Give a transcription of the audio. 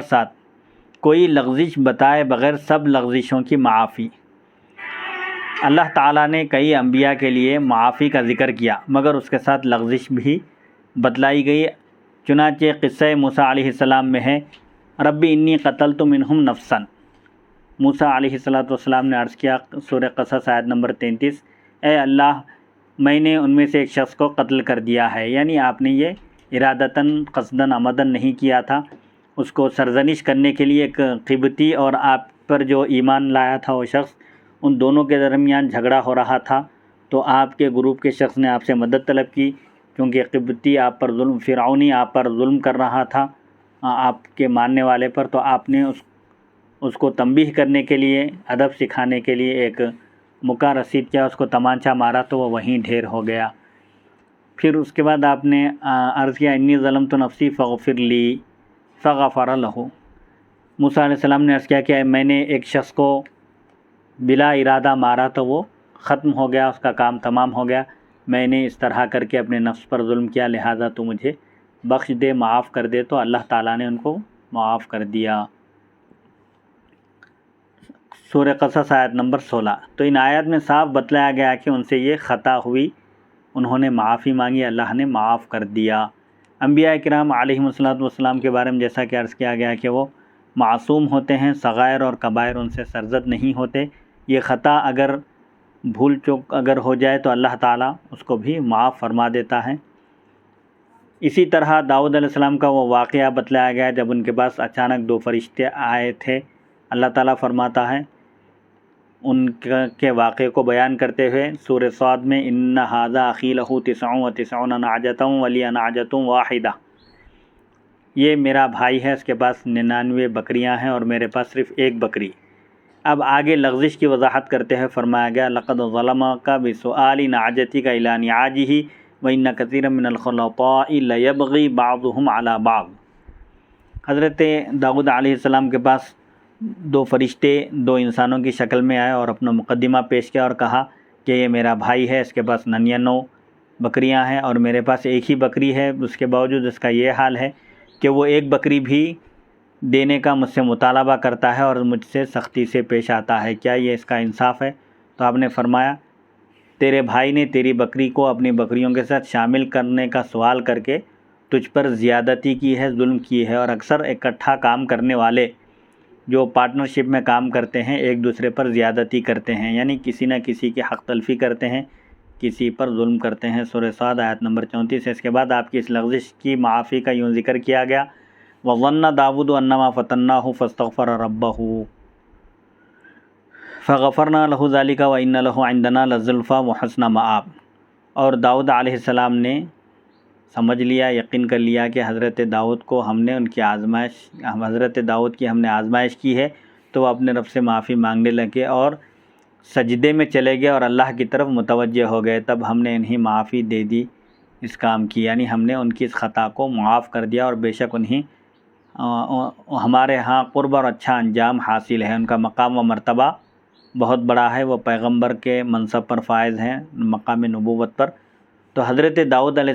ساتھ کوئی لغزش بتائے بغیر سب لغزشوں کی معافی۔ اللہ تعالیٰ نے کئی انبیاء کے لیے معافی کا ذکر کیا مگر اس کے ساتھ لغزش بھی بتلائی گئی۔ چنانچہ قصہ موسیٰ علیہ السلام میں ہے، ربی انی قتلت منہم نفسا۔ موسیٰ علیہ السلام نے عرض کیا، سورہ قصص آیت نمبر 33، اے اللہ میں نے ان میں سے ایک شخص کو قتل کر دیا ہے، یعنی آپ نے یہ ارادتاً قصداً عمداً نہیں کیا تھا۔ اس کو سرزنش کرنے کے لیے ایک قبطی اور آپ پر جو ایمان لایا تھا وہ شخص، ان دونوں کے درمیان جھگڑا ہو رہا تھا، تو آپ کے گروپ کے شخص نے آپ سے مدد طلب کی، کیونکہ قبطی آپ پر ظلم، فرعونی آپ پر ظلم کر رہا تھا آپ کے ماننے والے پر، تو آپ نے اس کو تنبیہ کرنے کے لیے، ادب سکھانے کے لیے ایک مکہ رسید کیا، اس کو تمانچہ مارا تو وہ وہیں ڈھیر ہو گیا۔ پھر اس کے بعد آپ نے عرض کیا، انی ظلمت نفسی فاغفر لی فغفر لہ۔ موسیٰ علیہ السلام نے عرض کیا کہ میں نے ایک شخص کو بلا ارادہ مارا تو وہ ختم ہو گیا، اس کا کام تمام ہو گیا، میں نے اس طرح کر کے اپنے نفس پر ظلم کیا، لہٰذا تو مجھے بخش دے، معاف کر دے، تو اللہ تعالیٰ نے ان کو معاف کر دیا۔ سورہ قصص آیت نمبر 16۔ تو ان آیات میں صاف بتلایا گیا کہ ان سے یہ خطا ہوئی، انہوں نے معافی مانگی، اللہ نے معاف کر دیا۔ انبیاء کرام علیہم السلام کے بارے میں جیسا کہ عرض کیا گیا کہ وہ معصوم ہوتے ہیں، صغائر اور کبائر ان سے سرزد نہیں ہوتے۔ یہ خطا اگر بھول چوک اگر ہو جائے تو اللہ تعالیٰ اس کو بھی معاف فرما دیتا ہے۔ اسی طرح داؤد علیہ السلام کا وہ واقعہ بتلایا گیا جب ان کے پاس اچانک 2 فرشتے آئے تھے۔ اللہ تعالیٰ فرماتا ہے ان کے واقعے کو بیان کرتے ہوئے سورہ صاد میں، ان ھذا اخی لہ 99 نعجۃ ولی نعجۃ واحدہ، یہ میرا بھائی ہے، اس کے پاس 99 بکریاں ہیں اور میرے پاس صرف ایک بکری۔ اب آگے لغزش کی وضاحت کرتے ہوئے فرمایا گیا، لقد ظلمک بسؤال نعجتک الی نعاجہ وان کثیرا من الخلطاء لیبغی بعضهم علی بعض۔ حضرت داؤد علیہ السلام کے پاس 2 فرشتے 2 انسانوں کی شکل میں آئے اور اپنا مقدمہ پیش کیا اور کہا کہ یہ میرا بھائی ہے، اس کے پاس 99 بکریاں ہیں اور میرے پاس ایک ہی بکری ہے، اس کے باوجود اس کا یہ حال ہے کہ وہ ایک بکری بھی دینے کا مجھ سے مطالبہ کرتا ہے اور مجھ سے سختی سے پیش آتا ہے، کیا یہ اس کا انصاف ہے؟ تو آپ نے فرمایا، تیرے بھائی نے تیری بکری کو اپنی بکریوں کے ساتھ شامل کرنے کا سوال کر کے تجھ پر زیادتی کی ہے، ظلم کی ہے، اور اکثر اکٹھا کام کرنے والے جو پارٹنرشپ میں کام کرتے ہیں ایک دوسرے پر زیادتی کرتے ہیں، یعنی کسی نہ کسی کی حق تلفی کرتے ہیں، کسی پر ظلم کرتے ہیں۔ سورہ صاد آیت نمبر 34 ہے۔ اس کے بعد آپ کی اس لغزش کی معافی کا یوں ذکر کیا گیا، وَظَنَّ داؤد أَنَّمَا فَتَنَّاهُ فَاسْتَغْفَرَ رَبَّهُ فَغَفَرْنَا لَهُ ذَلِكَ وَإِنَّ لَهُ عِندَنَا لَزُلْفَىٰ وَحُسْنَ مَآبٍ۔ اور داؤد علیہ السلام نے سمجھ لیا، یقین کر لیا کہ حضرت داؤد کو ہم نے حضرت داؤد کی ہم نے آزمائش کی ہے، تو وہ اپنے رب سے معافی مانگنے لگے اور سجدے میں چلے گئے اور اللہ کی طرف متوجہ ہو گئے، تب ہم نے انہیں معافی دے دی اس کام کی، یعنی ہم نے ان کی اس خطا کو معاف کر دیا، اور بے شک انہیں ہمارے ہاں قرب اور اچھا انجام حاصل ہے، ان کا مقام و مرتبہ بہت بڑا ہے، وہ پیغمبر کے منصب پر فائز ہیں، مقام نبوت پر۔ تو حضرت داؤد علیہ